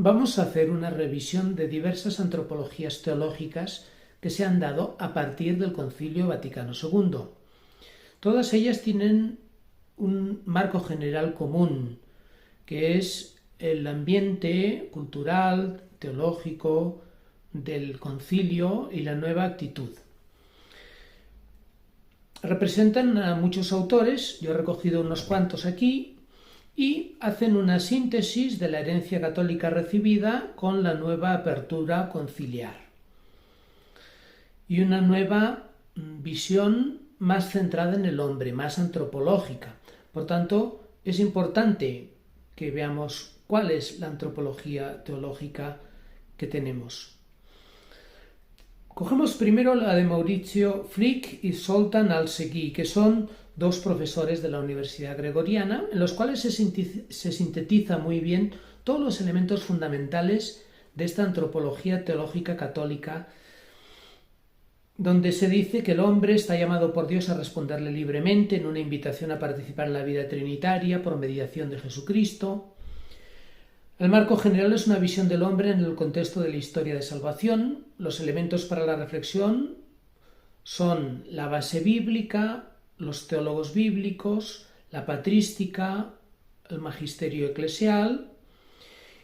Vamos a hacer una revisión de diversas antropologías teológicas que se han dado a partir del Concilio Vaticano II. Todas ellas tienen un marco general común, que es el ambiente cultural, teológico del concilio y la nueva actitud. Representan a muchos autores, yo he recogido unos cuantos aquí, y hacen una síntesis de la herencia católica recibida con la nueva apertura conciliar y una nueva visión más centrada en el hombre, más antropológica. Por tanto, es importante que veamos cuál es la antropología teológica que tenemos. Cogemos primero la de Maurizio Frick y Zoltán Alsegui, que son dos profesores de la Universidad Gregoriana, en los cuales se sintetiza muy bien todos los elementos fundamentales de esta antropología teológica católica, donde se dice que el hombre está llamado por Dios a responderle libremente en una invitación a participar en la vida trinitaria por mediación de Jesucristo. El marco general es una visión del hombre en el contexto de la historia de salvación. Los elementos para la reflexión son la base bíblica, los teólogos bíblicos, la patrística, el magisterio eclesial.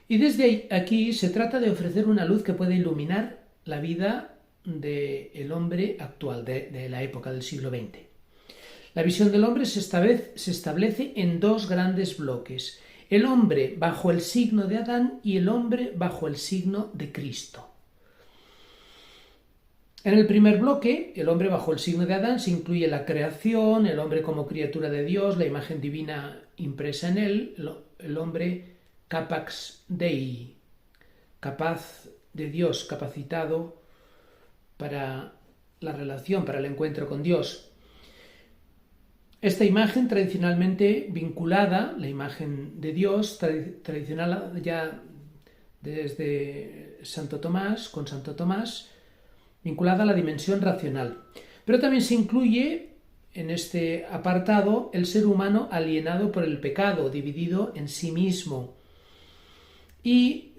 Y desde aquí se trata de ofrecer una luz que pueda iluminar la vida del hombre actual, de la época del siglo XX. La visión del hombre se establece en dos grandes bloques: el hombre bajo el signo de Adán y el hombre bajo el signo de Cristo. En el primer bloque, el hombre bajo el signo de Adán, se incluye la creación, el hombre como criatura de Dios, la imagen divina impresa en él, el hombre capax Dei, capaz de Dios, capacitado para la relación, para el encuentro con Dios. Esta imagen tradicionalmente vinculada, la imagen de Dios, tradicional ya desde Santo Tomás, con Santo Tomás, vinculada a la dimensión racional. Pero también se incluye en este apartado el ser humano alienado por el pecado, dividido en sí mismo, y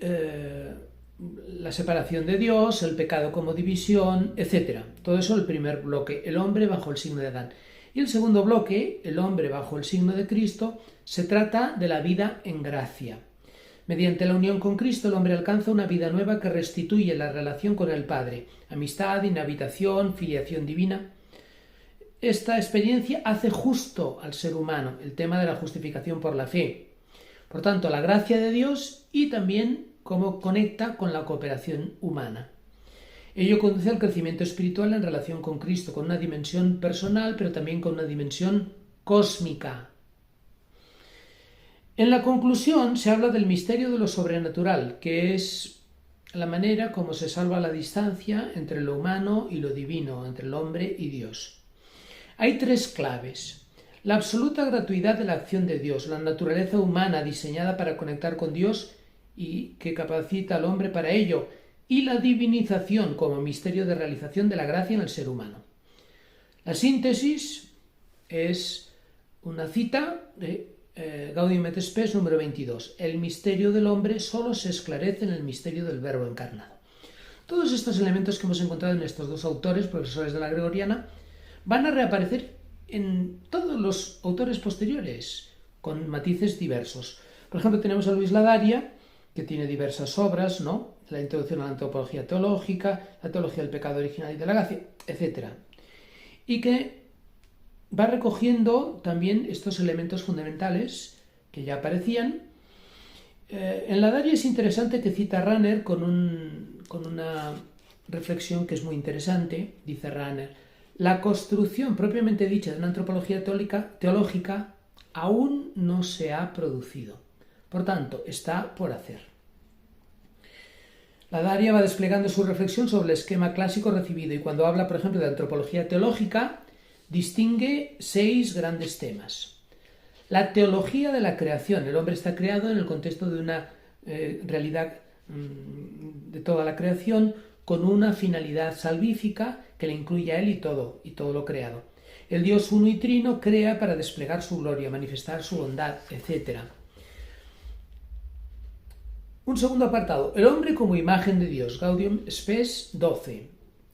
la separación de Dios, el pecado como división, etc. Todo eso el primer bloque, el hombre bajo el signo de Adán. Y el segundo bloque, el hombre bajo el signo de Cristo, se trata de la vida en gracia. Mediante la unión con Cristo, el hombre alcanza una vida nueva que restituye la relación con el Padre, amistad, inhabitación, filiación divina. Esta experiencia hace justo al ser humano, el tema de la justificación por la fe. Por tanto, la gracia de Dios y también cómo conecta con la cooperación humana. Ello conduce al crecimiento espiritual en relación con Cristo, con una dimensión personal, pero también con una dimensión cósmica. En la conclusión se habla del misterio de lo sobrenatural, que es la manera como se salva la distancia entre lo humano y lo divino, entre el hombre y Dios. Hay tres claves: la absoluta gratuidad de la acción de Dios, la naturaleza humana diseñada para conectar con Dios y que capacita al hombre para ello, y la divinización como misterio de realización de la gracia en el ser humano. La síntesis es una cita de Gaudium et Spes número 22. El misterio del hombre solo se esclarece en el misterio del Verbo encarnado. Todos estos elementos que hemos encontrado en estos dos autores, profesores de la Gregoriana, van a reaparecer en todos los autores posteriores, con matices diversos. Por ejemplo, tenemos a Luis Ladaria, que tiene diversas obras, ¿no? La introducción a la antropología teológica, la teología del pecado original y de la gracia, etc. Y que va recogiendo también estos elementos fundamentales que ya aparecían. En Ladaria es interesante que cita Rahner con una reflexión que es muy interesante. Dice Rahner: la construcción propiamente dicha de una antropología teológica aún no se ha producido. Por tanto, está por hacer. Ladaria va desplegando su reflexión sobre el esquema clásico recibido y cuando habla, por ejemplo, de antropología teológica, distingue 6 grandes temas. La teología de la creación. El hombre está creado en el contexto de una realidad de toda la creación con una finalidad salvífica que le incluye a él y todo lo creado. El Dios uno y trino crea para desplegar su gloria, manifestar su bondad, etc. Un segundo apartado, el hombre como imagen de Dios, Gaudium Spes 12.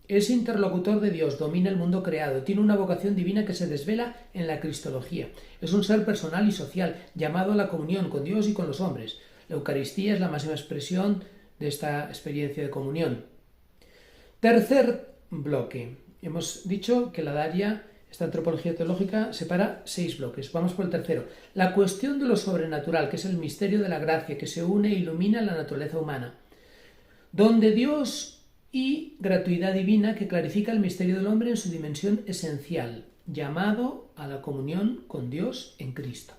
Es interlocutor de Dios, domina el mundo creado, tiene una vocación divina que se desvela en la cristología. Es un ser personal y social, llamado a la comunión con Dios y con los hombres. La Eucaristía es la máxima expresión de esta experiencia de comunión. Tercer bloque. Hemos dicho que la Daria, esta antropología teológica, separa 6 bloques. Vamos por el tercero. La cuestión de lo sobrenatural, que es el misterio de la gracia, que se une e ilumina la naturaleza humana. Don de Dios y gratuidad divina que clarifica el misterio del hombre en su dimensión esencial, llamado a la comunión con Dios en Cristo.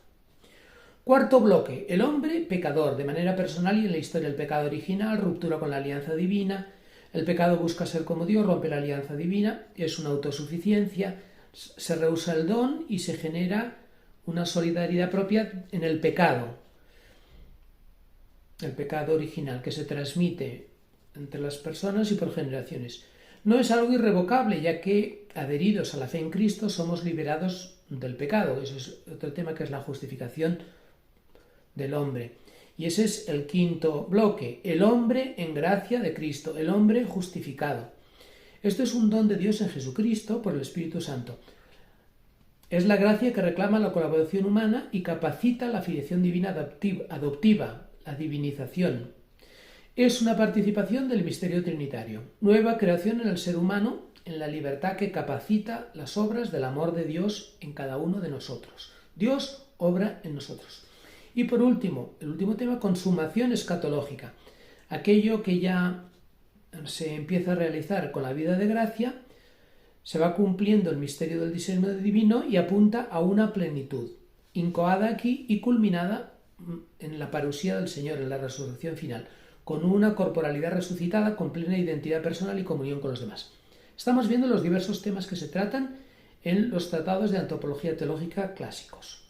Cuarto bloque, el hombre pecador, de manera personal y en la historia del pecado original, ruptura con la alianza divina. El pecado busca ser como Dios, rompe la alianza divina, es una autosuficiencia, se rehúsa el don y se genera una solidaridad propia en el pecado original que se transmite entre las personas y por generaciones. No es algo irrevocable, ya que adheridos a la fe en Cristo somos liberados del pecado. Eso es otro tema, que es la justificación del hombre. Y ese es el quinto bloque, el hombre en gracia de Cristo, el hombre justificado. Esto es un don de Dios en Jesucristo por el Espíritu Santo. Es la gracia que reclama la colaboración humana y capacita la filiación divina adoptiva, la divinización. Es una participación del misterio trinitario, nueva creación en el ser humano, en la libertad que capacita las obras del amor de Dios en cada uno de nosotros. Dios obra en nosotros. Y por último, el último tema, consumación escatológica. Aquello que ya se empieza a realizar con la vida de gracia, se va cumpliendo el misterio del diseño divino y apunta a una plenitud, incoada aquí y culminada en la parusía del Señor, en la resurrección final, con una corporalidad resucitada, con plena identidad personal y comunión con los demás. Estamos viendo los diversos temas que se tratan en los tratados de antropología teológica clásicos.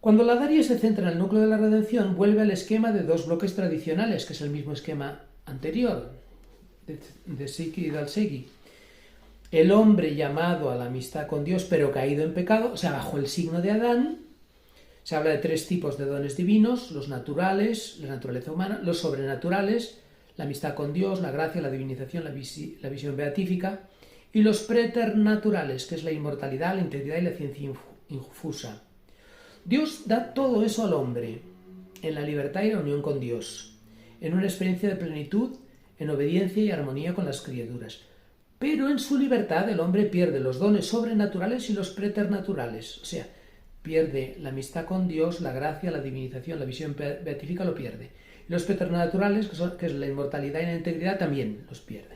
Cuando la Daria se centra en el núcleo de la redención, vuelve al esquema de 2 bloques tradicionales, que es el mismo esquema anterior, de Siki y Dalsegui. El hombre llamado a la amistad con Dios, pero caído en pecado, o sea, bajo el signo de Adán. Se habla de 3 tipos de dones divinos: los naturales, la naturaleza humana; los sobrenaturales, la amistad con Dios, la gracia, la divinización, la visión beatífica; y los preternaturales, que es la inmortalidad, la integridad y la ciencia infusa. Dios da todo eso al hombre, en la libertad y la unión con Dios, en una experiencia de plenitud, en obediencia y armonía con las criaturas. Pero en su libertad el hombre pierde los dones sobrenaturales y los preternaturales, o sea, pierde la amistad con Dios, la gracia, la divinización, la visión beatífica, lo pierde. Y los preternaturales, que es la inmortalidad y la integridad, también los pierde.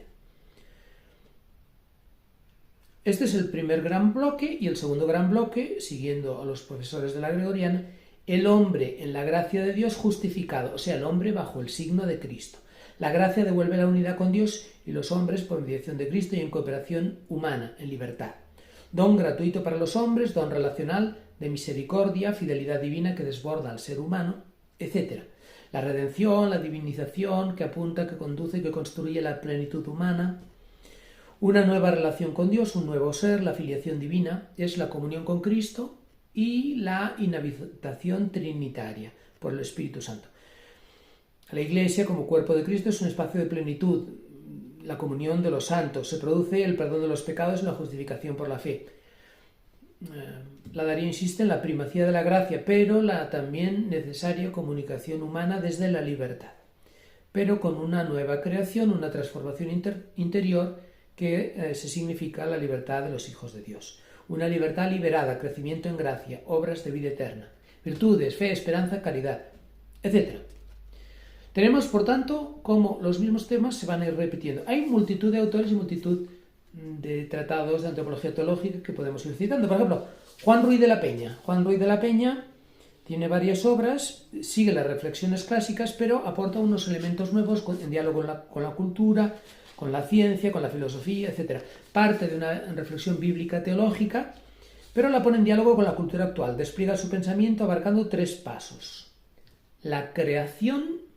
Este es el primer gran bloque, y el segundo gran bloque, siguiendo a los profesores de la Gregoriana, el hombre en la gracia de Dios justificado, o sea, el hombre bajo el signo de Cristo. La gracia devuelve la unidad con Dios y los hombres por mediación de Cristo y en cooperación humana, en libertad. Don gratuito para los hombres, don relacional, de misericordia, fidelidad divina que desborda al ser humano, etc. La redención, la divinización, que apunta, que conduce y que construye la plenitud humana. Una nueva relación con Dios, un nuevo ser, la filiación divina, es la comunión con Cristo y la inhabitación trinitaria por el Espíritu Santo. La Iglesia, como cuerpo de Cristo, es un espacio de plenitud, la comunión de los santos. Se produce el perdón de los pecados y la justificación por la fe. La Daria insiste en la primacía de la gracia, pero la también necesaria comunicación humana desde la libertad, pero con una nueva creación, una transformación interior que se significa la libertad de los hijos de Dios. Una libertad liberada, crecimiento en gracia, obras de vida eterna, virtudes, fe, esperanza, caridad, etc. Tenemos, por tanto, cómo los mismos temas se van a ir repitiendo. Hay multitud de autores y multitud de tratados de antropología teológica que podemos ir citando. Por ejemplo, Juan Ruiz de la Peña. Juan Ruiz de la Peña tiene varias obras, sigue las reflexiones clásicas, pero aporta unos elementos nuevos en diálogo con la cultura, con la ciencia, con la filosofía, etc. Parte de una reflexión bíblica teológica, pero la pone en diálogo con la cultura actual. Despliega su pensamiento abarcando 3 pasos: la creación,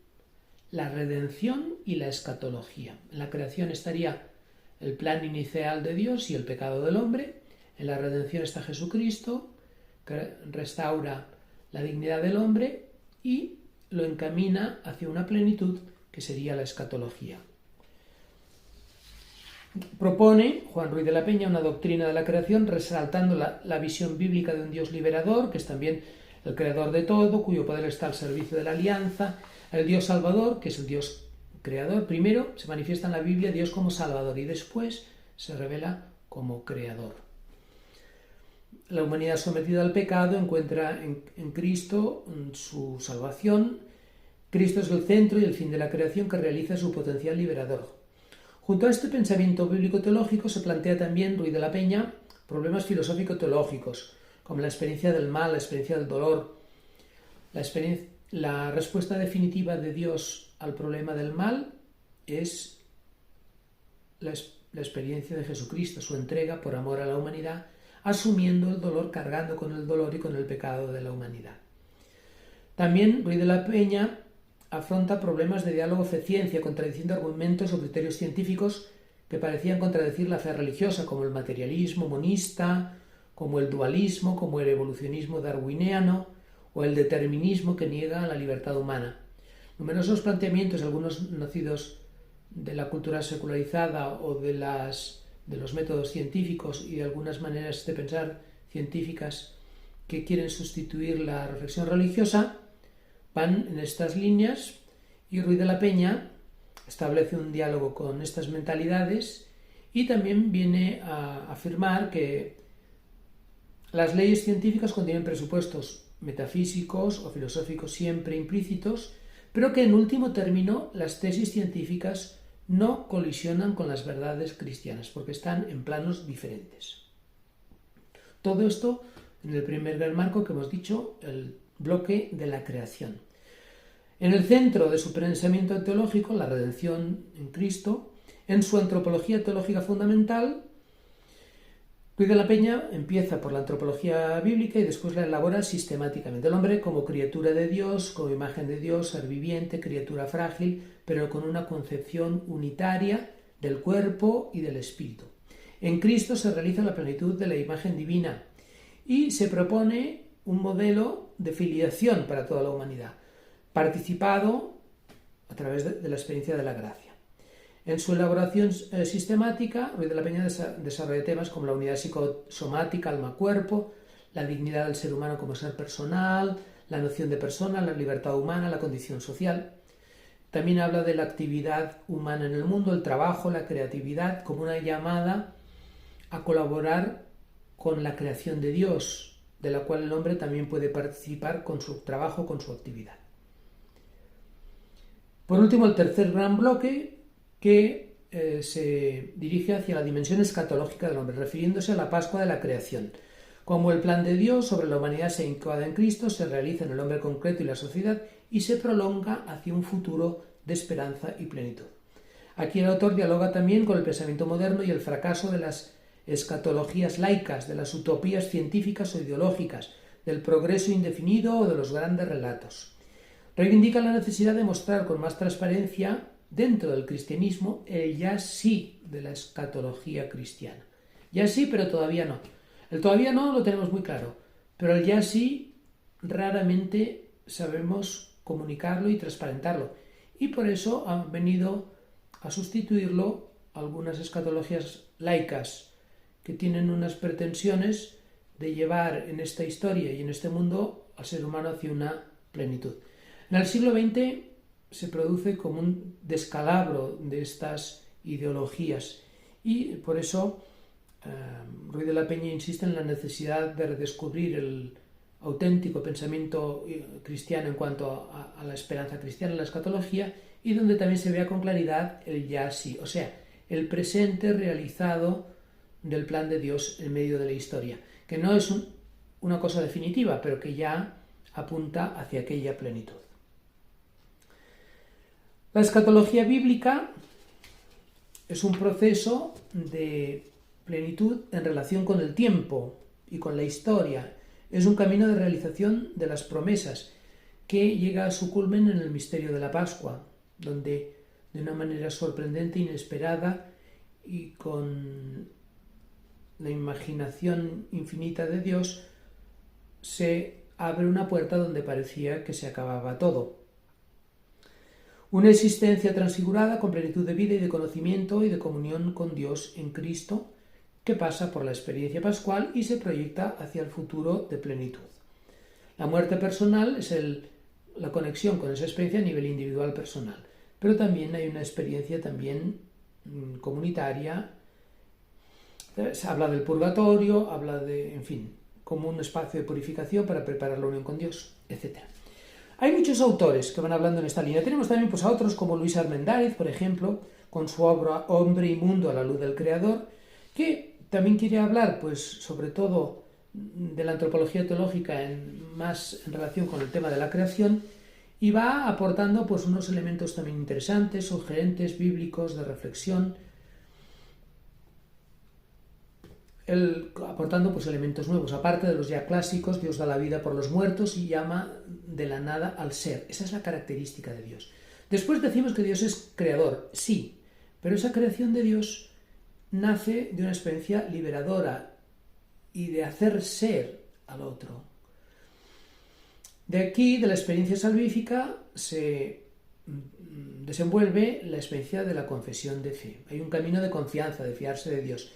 la redención y la escatología. En la creación estaría el plan inicial de Dios y el pecado del hombre. En la redención está Jesucristo, que restaura la dignidad del hombre, y lo encamina hacia una plenitud que sería la escatología. Propone Juan Ruiz de la Peña una doctrina de la creación resaltando la visión bíblica de un Dios liberador, que es también el creador de todo, cuyo poder está al servicio de la alianza, el Dios salvador, que es el Dios creador. Primero se manifiesta en la Biblia Dios como salvador y después se revela como creador. La humanidad sometida al pecado encuentra en Cristo su salvación. Cristo es el centro y el fin de la creación que realiza su potencial liberador. Junto a este pensamiento bíblico-teológico se plantea también Ruiz de la Peña problemas filosófico-teológicos, como la experiencia del mal, la experiencia del dolor. La respuesta definitiva de Dios al problema del mal es la experiencia de Jesucristo, su entrega por amor a la humanidad, asumiendo el dolor, cargando con el dolor y con el pecado de la humanidad. También Ruiz de la Peña afronta problemas de diálogo fe-ciencia, contradiciendo argumentos o criterios científicos que parecían contradecir la fe religiosa, como el materialismo monista, como el dualismo, como el evolucionismo darwiniano o el determinismo que niega la libertad humana. Numerosos planteamientos, algunos nacidos de la cultura secularizada o de los métodos científicos y de algunas maneras de pensar científicas que quieren sustituir la reflexión religiosa, van en estas líneas y Ruiz de la Peña establece un diálogo con estas mentalidades y también viene a afirmar que las leyes científicas contienen presupuestos metafísicos o filosóficos siempre implícitos, pero que en último término las tesis científicas no colisionan con las verdades cristianas porque están en planos diferentes. Todo esto en el primer gran marco que hemos dicho, el bloque de la creación. En el centro de su pensamiento teológico, la redención en Cristo, en su antropología teológica fundamental, Ruiz de la Peña empieza por la antropología bíblica y después la elabora sistemáticamente. El hombre como criatura de Dios, como imagen de Dios, ser viviente, criatura frágil, pero con una concepción unitaria del cuerpo y del espíritu. En Cristo se realiza la plenitud de la imagen divina y se propone un modelo de filiación para toda la humanidad, participado a través de la experiencia de la gracia. En su elaboración sistemática, Ruiz de la Peña desarrolla temas como la unidad psicosomática, alma-cuerpo, la dignidad del ser humano como ser personal, la noción de persona, la libertad humana, la condición social. También habla de la actividad humana en el mundo, el trabajo, la creatividad, como una llamada a colaborar con la creación de Dios, de la cual el hombre también puede participar con su trabajo, con su actividad. Por último, el tercer gran bloque que se dirige hacia la dimensión escatológica del hombre, refiriéndose a la Pascua de la creación. Como el plan de Dios sobre la humanidad se encuadra en Cristo, se realiza en el hombre concreto y la sociedad y se prolonga hacia un futuro de esperanza y plenitud. Aquí el autor dialoga también con el pensamiento moderno y el fracaso de las escatologías laicas, de las utopías científicas o ideológicas, del progreso indefinido o de los grandes relatos. Reivindica la necesidad de mostrar con más transparencia dentro del cristianismo el ya sí de la escatología cristiana. Ya sí, pero todavía no. El todavía no lo tenemos muy claro, pero el ya sí raramente sabemos comunicarlo y transparentarlo. Y por eso han venido a sustituirlo algunas escatologías laicas que tienen unas pretensiones de llevar en esta historia y en este mundo al ser humano hacia una plenitud. En el siglo XX se produce como un descalabro de estas ideologías y por eso Ruiz de la Peña insiste en la necesidad de redescubrir el auténtico pensamiento cristiano en cuanto a la esperanza cristiana, la escatología, y donde también se vea con claridad el ya sí, o sea, el presente realizado del plan de Dios en medio de la historia, que no es una cosa definitiva, pero que ya apunta hacia aquella plenitud. La escatología bíblica es un proceso de plenitud en relación con el tiempo y con la historia. Es un camino de realización de las promesas que llega a su culmen en el misterio de la Pascua, donde de una manera sorprendente, inesperada y con la imaginación infinita de Dios se abre una puerta donde parecía que se acababa todo. Una existencia transfigurada con plenitud de vida y de conocimiento y de comunión con Dios en Cristo, que pasa por la experiencia pascual y se proyecta hacia el futuro de plenitud. La muerte personal es la conexión con esa experiencia a nivel individual personal, pero también hay una experiencia también comunitaria. Se habla del purgatorio, habla de, en fin, como un espacio de purificación para preparar la unión con Dios, etc. Hay muchos autores que van hablando en esta línea. Tenemos también pues, a otros como Luis Armendáriz, por ejemplo, con su obra Hombre y Mundo a la luz del Creador, que también quiere hablar, pues, sobre todo de la antropología teológica más en relación con el tema de la creación, y va aportando pues, unos elementos también interesantes, sugerentes, bíblicos, de reflexión, aportando pues, elementos nuevos. Aparte de los ya clásicos, Dios da la vida por los muertos y llama de la nada al ser. Esa es la característica de Dios. Después decimos que Dios es creador, sí, pero esa creación de Dios nace de una experiencia liberadora y de hacer ser al otro. De aquí, de la experiencia salvífica, se desenvuelve la experiencia de la confesión de fe. Hay un camino de confianza, de fiarse de Dios,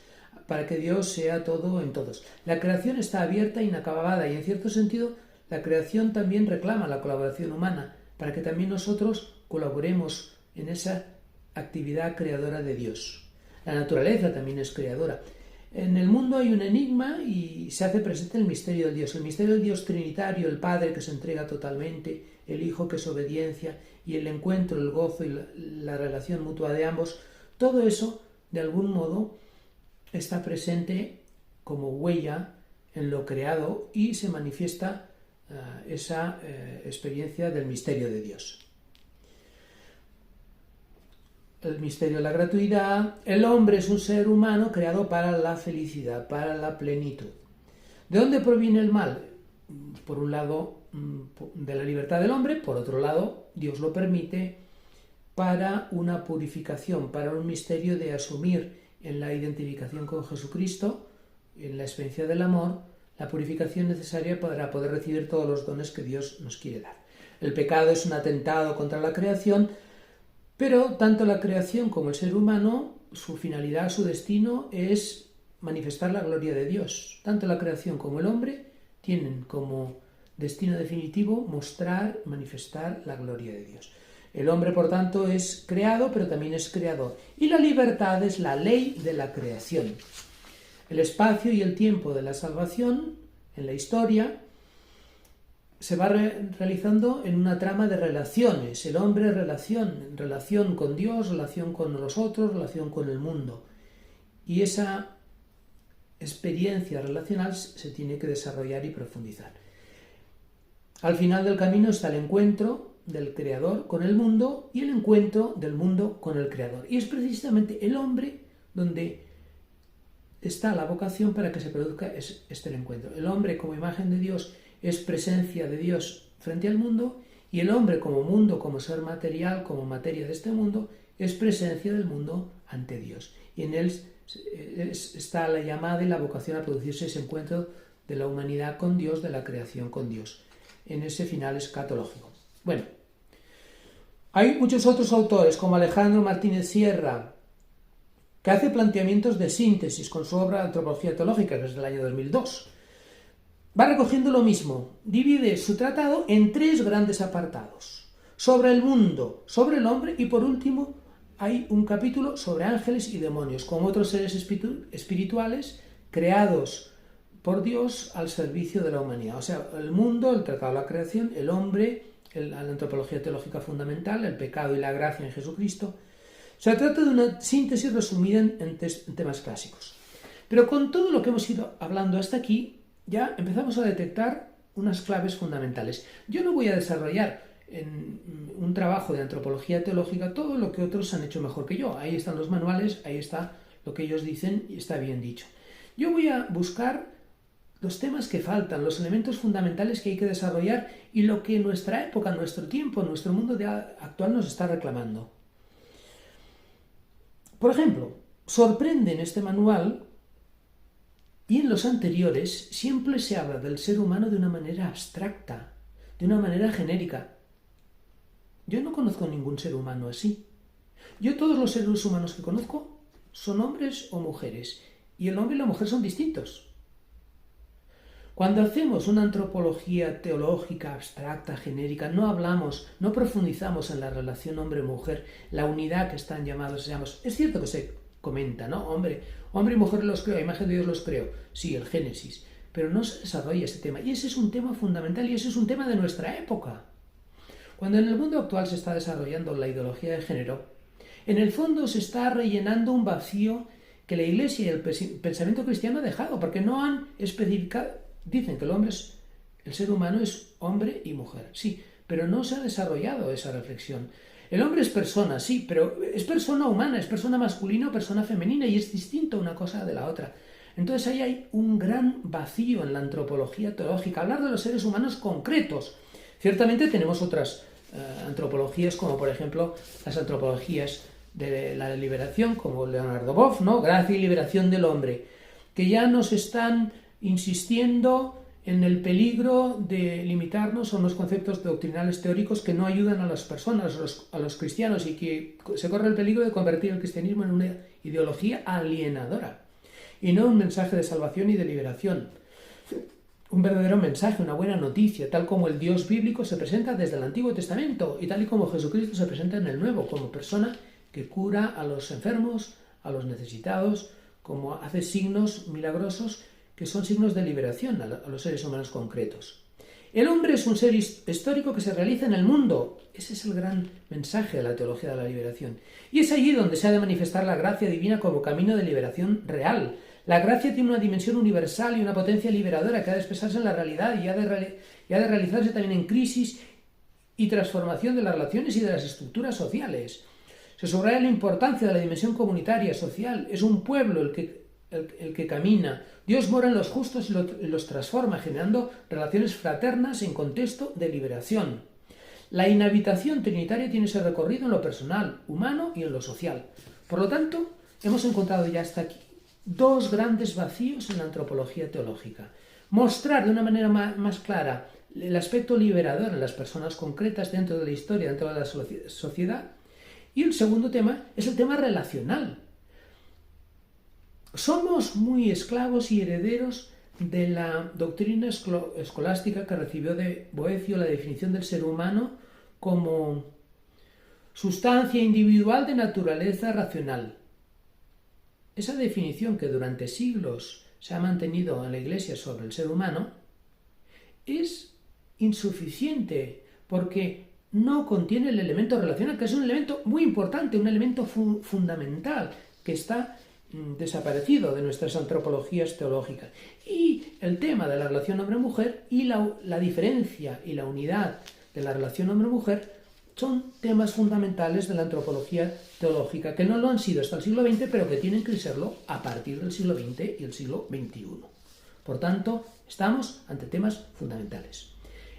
para que Dios sea todo en todos. La creación está abierta e inacabada y, en cierto sentido, la creación también reclama la colaboración humana, para que también nosotros colaboremos en esa actividad creadora de Dios. La naturaleza también es creadora. En el mundo hay un enigma y se hace presente el misterio del Dios. El misterio del Dios trinitario, el Padre que se entrega totalmente, el Hijo que es obediencia y el encuentro, el gozo y la relación mutua de ambos. Todo eso, de algún modo, está presente como huella en lo creado y se manifiesta esa experiencia del misterio de Dios. El misterio de la gratuidad. El hombre es un ser humano creado para la felicidad, para la plenitud. ¿De dónde proviene el mal? Por un lado, de la libertad del hombre, por otro lado, Dios lo permite para una purificación, para un misterio de asumir en la identificación con Jesucristo, en la experiencia del amor, la purificación necesaria para poder recibir todos los dones que Dios nos quiere dar. El pecado es un atentado contra la creación, pero tanto la creación como el ser humano, su finalidad, su destino es manifestar la gloria de Dios. Tanto la creación como el hombre tienen como destino definitivo mostrar, manifestar la gloria de Dios. El hombre, por tanto, es creado, pero también es creador. Y la libertad es la ley de la creación. El espacio y el tiempo de la salvación en la historia se va realizando en una trama de relaciones. El hombre es relación con Dios, relación con los otros, relación con el mundo. Y esa experiencia relacional se tiene que desarrollar y profundizar. Al final del camino está el encuentro del Creador con el mundo y el encuentro del mundo con el Creador. Y es precisamente el hombre donde está la vocación para que se produzca este encuentro. El hombre como imagen de Dios es presencia de Dios frente al mundo y el hombre como mundo, como ser material, como materia de este mundo, es presencia del mundo ante Dios. Y en él está la llamada y la vocación a producirse ese encuentro de la humanidad con Dios, de la creación con Dios, en ese final escatológico. Bueno, hay muchos otros autores como Alejandro Martínez Sierra, que hace planteamientos de síntesis con su obra Antropología Teológica, que es del año 2002. Va recogiendo lo mismo, divide su tratado en 3 grandes apartados: sobre el mundo, sobre el hombre y por último hay un capítulo sobre ángeles y demonios, como otros seres espirituales creados por Dios al servicio de la humanidad. O sea, el mundo, el tratado de la creación, el hombre, la antropología teológica fundamental, el pecado y la gracia en Jesucristo. Se trata de una síntesis resumida en temas clásicos. Pero con todo lo que hemos ido hablando hasta aquí, ya empezamos a detectar unas claves fundamentales. Yo no voy a desarrollar en un trabajo de antropología teológica todo lo que otros han hecho mejor que yo. Ahí están los manuales, ahí está lo que ellos dicen y está bien dicho. Yo voy a buscar los temas que faltan, los elementos fundamentales que hay que desarrollar y lo que nuestra época, nuestro tiempo, nuestro mundo actual nos está reclamando. Por ejemplo, sorprende en este manual y en los anteriores siempre se habla del ser humano de una manera abstracta, de una manera genérica. Yo no conozco ningún ser humano así. Yo todos los seres humanos que conozco son hombres o mujeres, y el hombre y la mujer son distintos. Cuando hacemos una antropología teológica, abstracta, genérica, no hablamos, no profundizamos en la relación hombre-mujer, la unidad que están llamados, es cierto que se comenta, ¿no? Hombre y mujer los creo, a imagen de Dios los creo, sí, el Génesis, pero no se desarrolla ese tema, y ese es un tema fundamental, y ese es un tema de nuestra época. Cuando en el mundo actual se está desarrollando la ideología de género, en el fondo se está rellenando un vacío que la Iglesia y el pensamiento cristiano ha dejado, porque no han especificado. Dicen que el ser humano es hombre y mujer, sí, pero no se ha desarrollado esa reflexión. El hombre es persona, sí, pero es persona humana, es persona masculina o persona femenina, y es distinto una cosa de la otra. Entonces ahí hay un gran vacío en la antropología teológica, hablar de los seres humanos concretos. Ciertamente tenemos otras antropologías, como por ejemplo las antropologías de la liberación, como Leonardo Boff, ¿no? Gracia y liberación del hombre, que ya nos están insistiendo en el peligro de limitarnos a unos conceptos doctrinales teóricos que no ayudan a las personas, a los cristianos, y que se corre el peligro de convertir el cristianismo en una ideología alienadora y no un mensaje de salvación y de liberación. Un verdadero mensaje, una buena noticia, tal como el Dios bíblico se presenta desde el Antiguo Testamento y tal y como Jesucristo se presenta en el Nuevo, como persona que cura a los enfermos, a los necesitados, como hace signos milagrosos que son signos de liberación a los seres humanos concretos. El hombre es un ser histórico que se realiza en el mundo. Ese es el gran mensaje de la teología de la liberación. Y es allí donde se ha de manifestar la gracia divina como camino de liberación real. La gracia tiene una dimensión universal y una potencia liberadora que ha de expresarse en la realidad y ha de realizarse también en crisis y transformación de las relaciones y de las estructuras sociales. Se subraya la importancia de la dimensión comunitaria, social. Es un pueblo el que camina. Dios mora en los justos y los transforma, generando relaciones fraternas en contexto de liberación. La inhabitación trinitaria tiene ese recorrido en lo personal, humano y en lo social. Por lo tanto, hemos encontrado ya hasta aquí dos grandes vacíos en la antropología teológica. Mostrar de una manera más clara el aspecto liberador en las personas concretas dentro de la historia, dentro de la sociedad. Y el segundo tema es el tema relacional. Somos muy esclavos y herederos de la doctrina escolástica que recibió de Boecio la definición del ser humano como sustancia individual de naturaleza racional. Esa definición que durante siglos se ha mantenido en la Iglesia sobre el ser humano es insuficiente porque no contiene el elemento relacional, que es un elemento muy importante, un elemento fundamental que está desaparecido de nuestras antropologías teológicas. Y el tema de la relación hombre-mujer y la diferencia y la unidad de la relación hombre-mujer son temas fundamentales de la antropología teológica, que no lo han sido hasta el siglo XX, pero que tienen que serlo a partir del siglo XX y el siglo XXI. Por tanto, estamos ante temas fundamentales.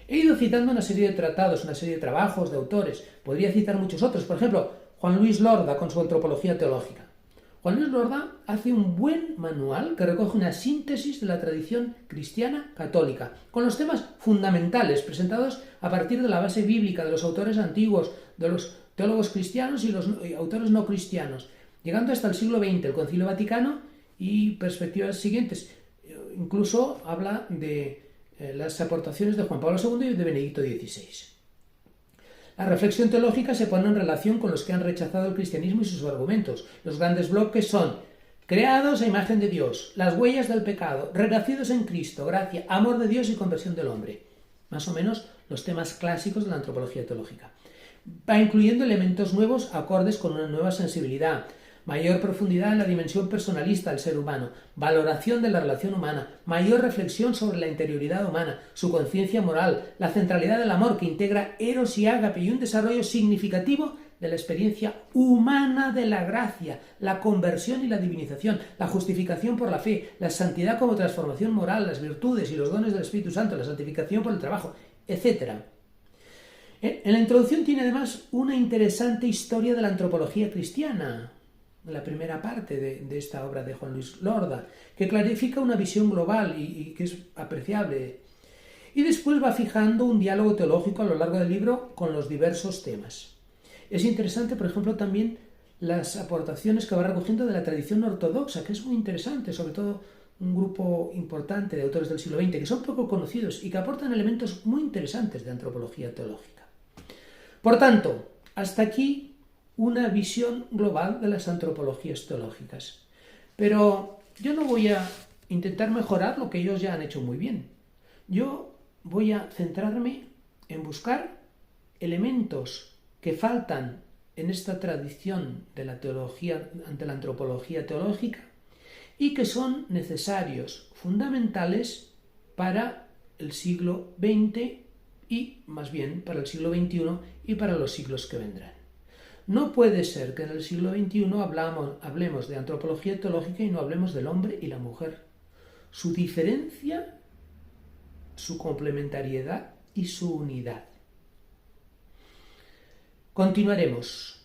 He ido citando una serie de tratados, una serie de trabajos de autores. Podría citar muchos otros. Por ejemplo, Juan Luis Lorda con su antropología teológica. Juan Luis Lorda hace un buen manual que recoge una síntesis de la tradición cristiana católica, con los temas fundamentales presentados a partir de la base bíblica de los autores antiguos, de los teólogos cristianos y los autores no cristianos, llegando hasta el siglo XX, el Concilio Vaticano y perspectivas siguientes. Incluso habla de las aportaciones de Juan Pablo II y de Benedicto XVI. La reflexión teológica se pone en relación con los que han rechazado el cristianismo y sus argumentos. Los grandes bloques son creados a imagen de Dios, las huellas del pecado, renacidos en Cristo, gracia, amor de Dios y conversión del hombre. Más o menos los temas clásicos de la antropología teológica. Va incluyendo elementos nuevos acordes con una nueva sensibilidad, mayor profundidad en la dimensión personalista del ser humano, valoración de la relación humana, mayor reflexión sobre la interioridad humana, su conciencia moral, la centralidad del amor que integra eros y ágape y un desarrollo significativo de la experiencia humana de la gracia, la conversión y la divinización, la justificación por la fe, la santidad como transformación moral, las virtudes y los dones del Espíritu Santo, la santificación por el trabajo, etc. En la introducción tiene además una interesante historia de la antropología cristiana, la primera parte de esta obra de Juan Luis Lorda, que clarifica una visión global y que es apreciable. Y después va fijando un diálogo teológico a lo largo del libro con los diversos temas. Es interesante, por ejemplo, también las aportaciones que va recogiendo de la tradición ortodoxa, que es muy interesante, sobre todo un grupo importante de autores del siglo XX, que son poco conocidos y que aportan elementos muy interesantes de antropología teológica. Por tanto, hasta aquí una visión global de las antropologías teológicas. Pero yo no voy a intentar mejorar lo que ellos ya han hecho muy bien. Yo voy a centrarme en buscar elementos que faltan en esta tradición de la teología, ante la antropología teológica, y que son necesarios, fundamentales para el siglo XX y, más bien, para el siglo XXI y para los siglos que vendrán. No puede ser que en el siglo XXI hablemos de antropología teológica y no hablemos del hombre y la mujer. Su diferencia, su complementariedad y su unidad. Continuaremos.